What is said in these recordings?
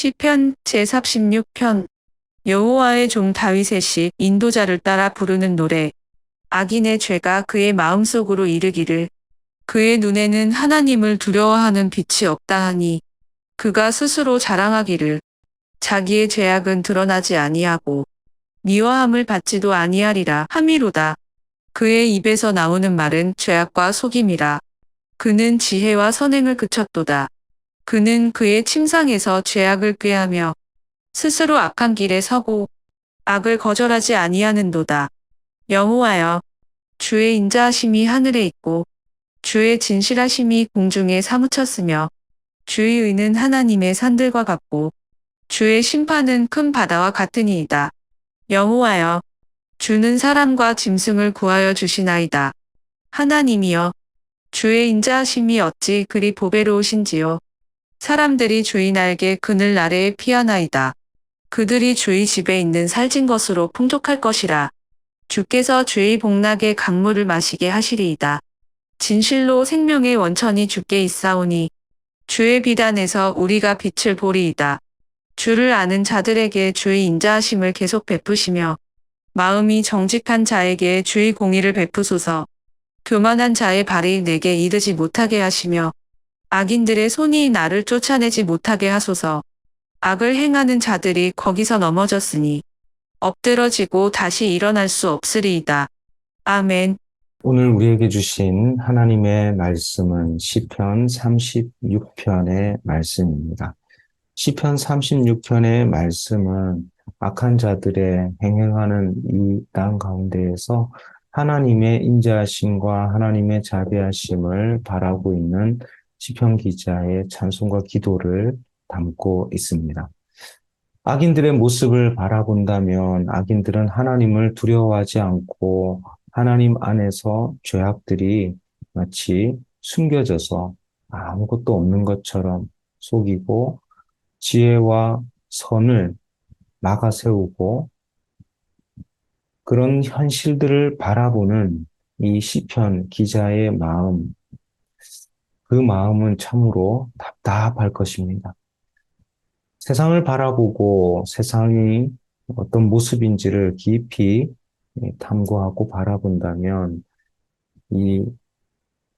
시편 제36편. 여호와의 종 다윗의 인도자를 따라 부르는 노래. 악인의 죄가 그의 마음속으로 이르기를 그의 눈에는 하나님을 두려워하는 빛이 없다 하니 그가 스스로 자랑하기를 자기의 죄악은 드러나지 아니하고 미워함을 받지도 아니하리라 함이로다. 그의 입에서 나오는 말은 죄악과 속임이라. 그는 지혜와 선행을 그쳤도다. 그는 그의 침상에서 죄악을 꾀하며 스스로 악한 길에 서고 악을 거절하지 아니하는도다. 여호와여, 주의 인자하심이 하늘에 있고 주의 진실하심이 공중에 사무쳤으며 주의 의는 하나님의 산들과 같고 주의 심판은 큰 바다와 같으니이다. 여호와여, 주는 사람과 짐승을 구하여 주시나이다. 하나님이여, 주의 인자하심이 어찌 그리 보배로우신지요. 사람들이 주의 날개 그늘 아래에 피하나이다. 그들이 주의 집에 있는 살진 것으로 풍족할 것이라. 주께서 주의 복락의 강물을 마시게 하시리이다. 진실로 생명의 원천이 주께 있사오니 주의 비단에서 우리가 빛을 보리이다. 주를 아는 자들에게 주의 인자하심을 계속 베푸시며 마음이 정직한 자에게 주의 공의를 베푸소서. 교만한 자의 발이 내게 이르지 못하게 하시며 악인들의 손이 나를 쫓아내지 못하게 하소서. 악을 행하는 자들이 거기서 넘어졌으니 엎드러지고 다시 일어날 수 없으리이다. 아멘. 오늘 우리에게 주신 하나님의 말씀은 시편 36편의 말씀입니다. 시편 36편의 말씀은 악한 자들의 행행하는 이 땅 가운데에서 하나님의 인자하심과 하나님의 자비하심을 바라고 있는 시편 기자의 찬송과 기도를 담고 있습니다. 악인들의 모습을 바라본다면 악인들은 하나님을 두려워하지 않고 하나님 안에서 죄악들이 마치 숨겨져서 아무것도 없는 것처럼 속이고 지혜와 선을 막아세우고 그런 현실들을 바라보는 이 시편 기자의 마음, 그 마음은 참으로 답답할 것입니다. 세상을 바라보고 세상이 어떤 모습인지를 깊이 탐구하고 바라본다면 이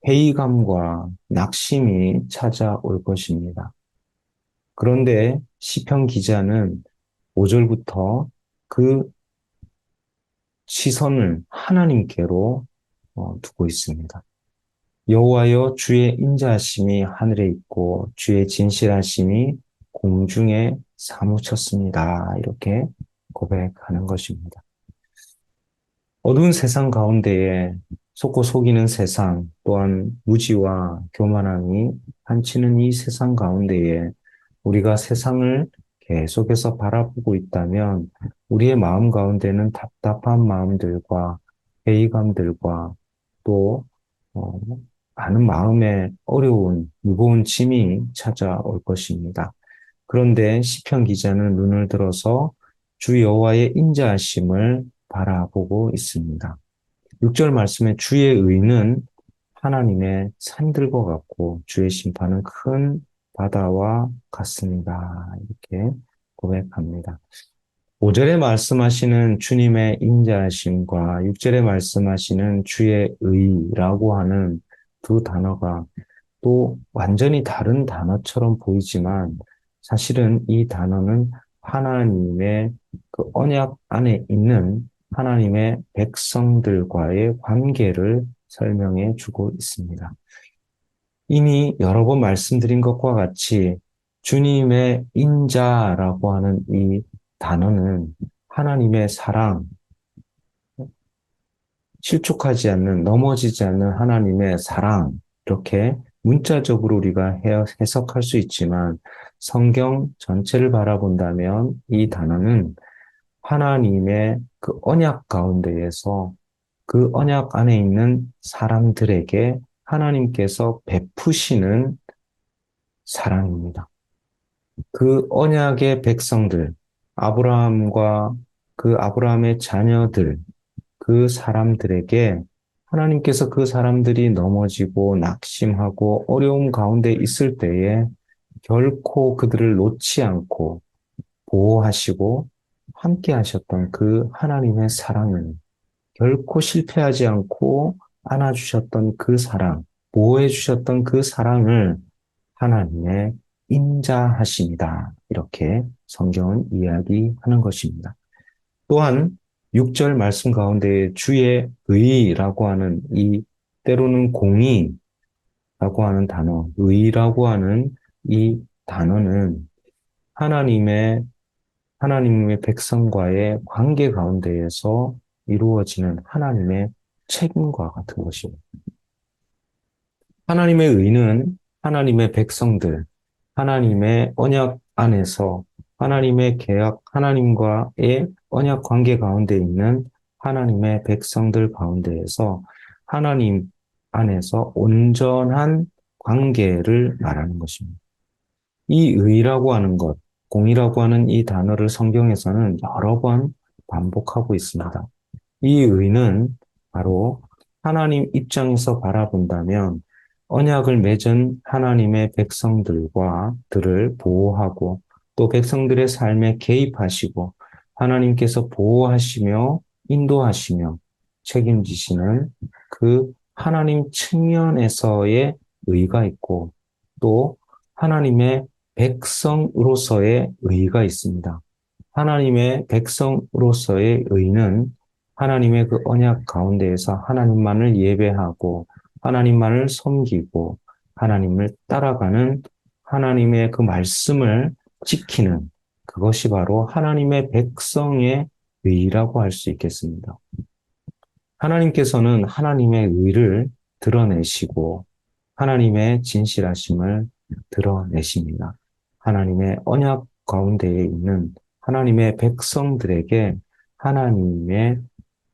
회의감과 낙심이 찾아올 것입니다. 그런데 시편 기자는 5절부터 그 시선을 하나님께로 두고 있습니다. 여호와여, 주의 인자하심이 하늘에 있고 주의 진실하심이 공중에 사무쳤습니다. 이렇게 고백하는 것입니다. 어두운 세상 가운데에 속고 속이는 세상, 또한 무지와 교만함이 판치는 이 세상 가운데에 우리가 세상을 계속해서 바라보고 있다면 우리의 마음 가운데는 답답한 마음들과 회의감들과 또 많은 마음에 어려운 무거운 짐이 찾아올 것입니다. 그런데 시편 기자는 눈을 들어서 주 여호와의 인자하심을 바라보고 있습니다. 6절 말씀에 주의 의는 하나님의 산들과 같고 주의 심판은 큰 바다와 같습니다. 이렇게 고백합니다. 5절에 말씀하시는 주님의 인자하심과 6절에 말씀하시는 주의 의라고 하는 두 단어가 또 완전히 다른 단어처럼 보이지만 사실은 이 단어는 하나님의 그 언약 안에 있는 하나님의 백성들과의 관계를 설명해 주고 있습니다. 이미 여러 번 말씀드린 것과 같이 주님의 인자라고 하는 이 단어는 하나님의 사랑, 실족하지 않는, 넘어지지 않는 하나님의 사랑, 이렇게 문자적으로 우리가 해석할 수 있지만 성경 전체를 바라본다면 이 단어는 하나님의 그 언약 가운데에서 그 언약 안에 있는 사람들에게 하나님께서 베푸시는 사랑입니다. 그 언약의 백성들, 아브라함과 그 아브라함의 자녀들, 그 사람들에게 하나님께서 그 사람들이 넘어지고 낙심하고 어려움 가운데 있을 때에 결코 그들을 놓지 않고 보호하시고 함께 하셨던 그 하나님의 사랑을 결코 실패하지 않고 안아주셨던 그 사랑, 보호해 주셨던 그 사랑을 하나님의 인자하심이다. 이렇게 성경은 이야기하는 것입니다. 또한 6절 말씀 가운데 주의 의라고 하는 이 때로는 공의라고 하는 단어, 의라고 하는 이 단어는 하나님의 하나님의 백성과의 관계 가운데에서 이루어지는 하나님의 책임과 같은 것입니다. 하나님의 의는 하나님의 백성들, 하나님의 언약 안에서 하나님의 계약, 하나님과의 언약 관계 가운데 있는 하나님의 백성들 가운데에서 하나님 안에서 온전한 관계를 말하는 것입니다. 이 의라고 하는 것, 공이라고 하는 이 단어를 성경에서는 여러 번 반복하고 있습니다. 이 의는 바로 하나님 입장에서 바라본다면 언약을 맺은 하나님의 백성들과 들을 보호하고 또 백성들의 삶에 개입하시고 하나님께서 보호하시며 인도하시며 책임지시는 그 하나님 측면에서의 의가 있고 또 하나님의 백성으로서의 의가 있습니다. 하나님의 백성으로서의 의는 하나님의 그 언약 가운데에서 하나님만을 예배하고 하나님만을 섬기고 하나님을 따라가는 하나님의 그 말씀을 지키는 그것이 바로 하나님의 백성의 의라고 할 수 있겠습니다. 하나님께서는 하나님의 의를 드러내시고 하나님의 진실하심을 드러내십니다. 하나님의 언약 가운데에 있는 하나님의 백성들에게 하나님의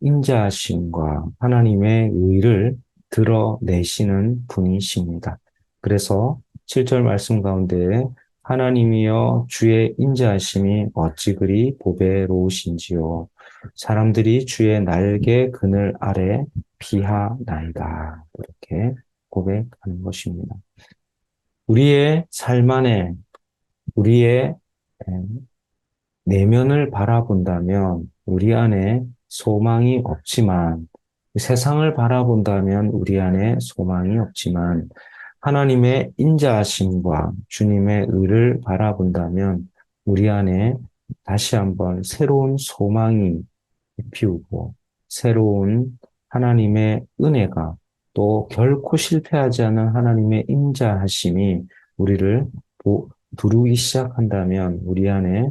인자하심과 하나님의 의를 드러내시는 분이십니다. 그래서 7절 말씀 가운데 하나님이여 주의 인자하심이 어찌 그리 보배로우신지요. 사람들이 주의 날개 그늘 아래 피하나이다. 이렇게 고백하는 것입니다. 우리의 삶 안에 우리의 내면을 바라본다면 우리 안에 소망이 없지만 세상을 바라본다면 우리 안에 소망이 없지만 하나님의 인자하심과 주님의 의를 바라본다면 우리 안에 다시 한번 새로운 소망이 피우고 새로운 하나님의 은혜가 또 결코 실패하지 않은 하나님의 인자하심이 우리를 두르기 시작한다면 우리 안에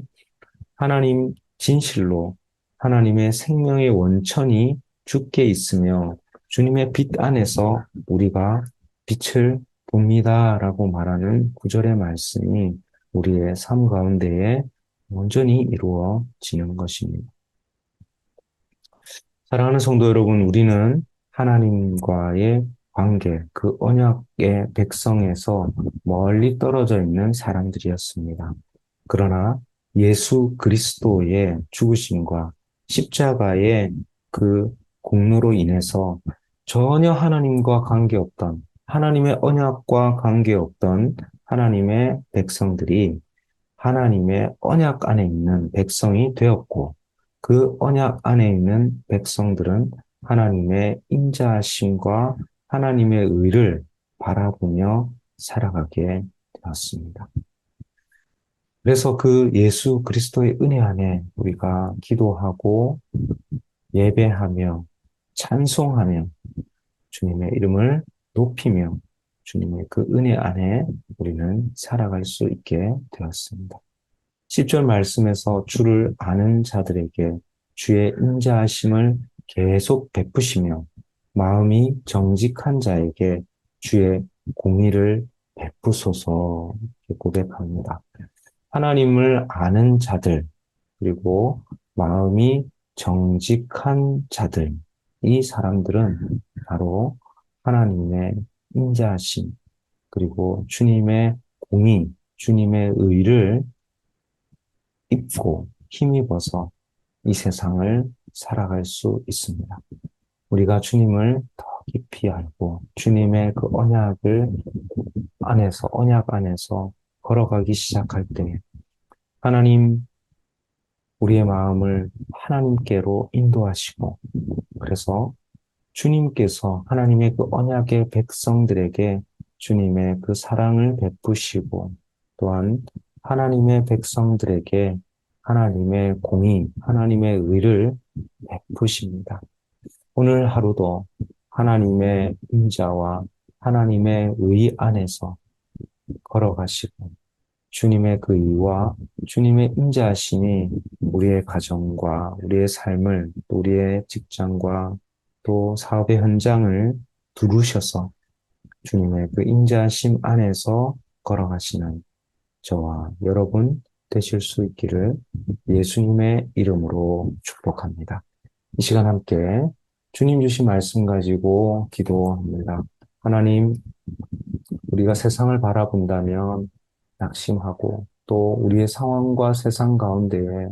하나님 진실로 하나님의 생명의 원천이 주께 있으며 주님의 빛 안에서 우리가 빛을 봅니다라고 말하는 구절의 말씀이 우리의 삶 가운데에 온전히 이루어지는 것입니다. 사랑하는 성도 여러분, 우리는 하나님과의 관계, 그 언약의 백성에서 멀리 떨어져 있는 사람들이었습니다. 그러나 예수 그리스도의 죽으심과 십자가의 그 공로로 인해서 전혀 하나님과 관계없던, 하나님의 언약과 관계없던 하나님의 백성들이 하나님의 언약 안에 있는 백성이 되었고, 그 언약 안에 있는 백성들은 하나님의 인자하심과 하나님의 의를 바라보며 살아가게 되었습니다. 그래서 그 예수 그리스도의 은혜 안에 우리가 기도하고 예배하며 찬송하며 주님의 이름을 높이며 주님의 그 은혜 안에 우리는 살아갈 수 있게 되었습니다. 10절 말씀에서 주를 아는 자들에게 주의 인자하심을 계속 베푸시며 마음이 정직한 자에게 주의 공의를 베푸소서 고백합니다. 하나님을 아는 자들, 그리고 마음이 정직한 자들, 이 사람들은 바로 하나님의 인자하심, 그리고 주님의 공의, 주님의 의를 입고 힘입어서 이 세상을 살아갈 수 있습니다. 우리가 주님을 더 깊이 알고 주님의 그 언약 안에서 걸어가기 시작할 때 하나님 우리의 마음을 하나님께로 인도하시고 그래서 주님께서 하나님의 그 언약의 백성들에게 주님의 그 사랑을 베푸시고 또한 하나님의 백성들에게 하나님의 공의, 하나님의 의를 베푸십니다. 오늘 하루도 하나님의 인자와 하나님의 의 안에서 걸어가시고 주님의 그 의와 주님의 인자하심이 우리의 가정과 우리의 삶을 또 우리의 직장과 또 사업의 현장을 두루셔서 주님의 그 인자하심 안에서 걸어가시는 저와 여러분 되실 수 있기를 예수님의 이름으로 축복합니다. 이 시간 함께 주님 주신 말씀 가지고 기도합니다. 하나님, 우리가 세상을 바라본다면 낙심하고 또 우리의 상황과 세상 가운데에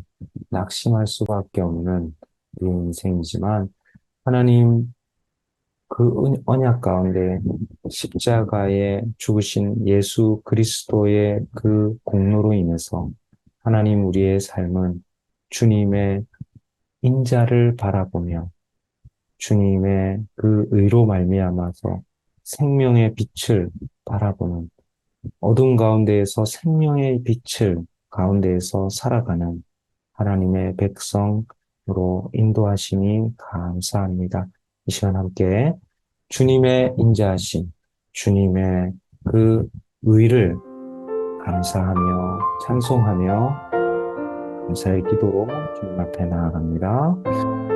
낙심할 수밖에 없는 우리 인생이지만 하나님 그 언약 가운데 십자가에 죽으신 예수 그리스도의 그 공로로 인해서 하나님 우리의 삶은 주님의 인자를 바라보며 주님의 그 의로 말미암아서 생명의 빛을 바라보는 어둠 가운데에서 생명의 빛을 가운데에서 살아가는 하나님의 백성으로 인도하심이 감사합니다. 이 시간 함께 주님의 인자하심, 주님의 그 의를 감사하며 찬송하며 감사의 기도로 주님 앞에 나아갑니다.